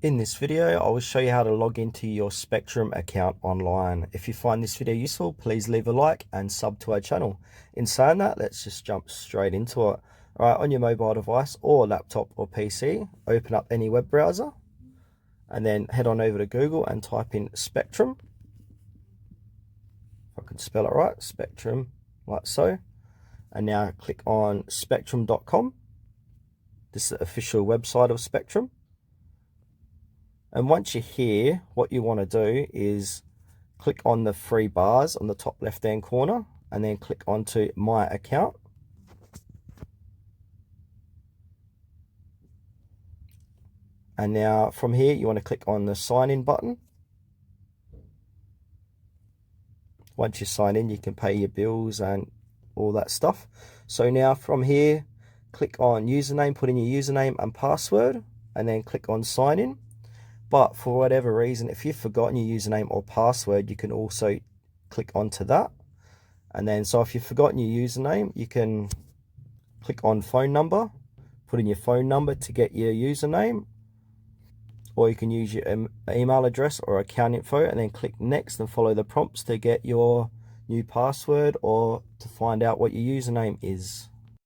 In this video, I will show you how to log into your Spectrum account online. If you find this video useful, please leave a like and sub to our channel. In saying that, let's just jump straight into it. Alright, on your mobile device or laptop or PC, open up any web browser and then head on over to Google and type in Spectrum. If I can spell it right, Spectrum, like so. And now click on spectrum.com. This is the official website of Spectrum. And once you're here, what you want to do is click on the three bars on the top left hand corner and then click onto My Account. And now from here, you want to click on the sign in button. Once you sign in, you can pay your bills and all that stuff. So now from here, click on username, put in your username and password, and then click on sign in. But for whatever reason, if you've forgotten your username or password, you can also click onto that. And then, so if you've forgotten your username, you can click on phone number, put in your phone number to get your username, or you can use your email address or account info and then click next and follow the prompts to get your new password or to find out what your username is.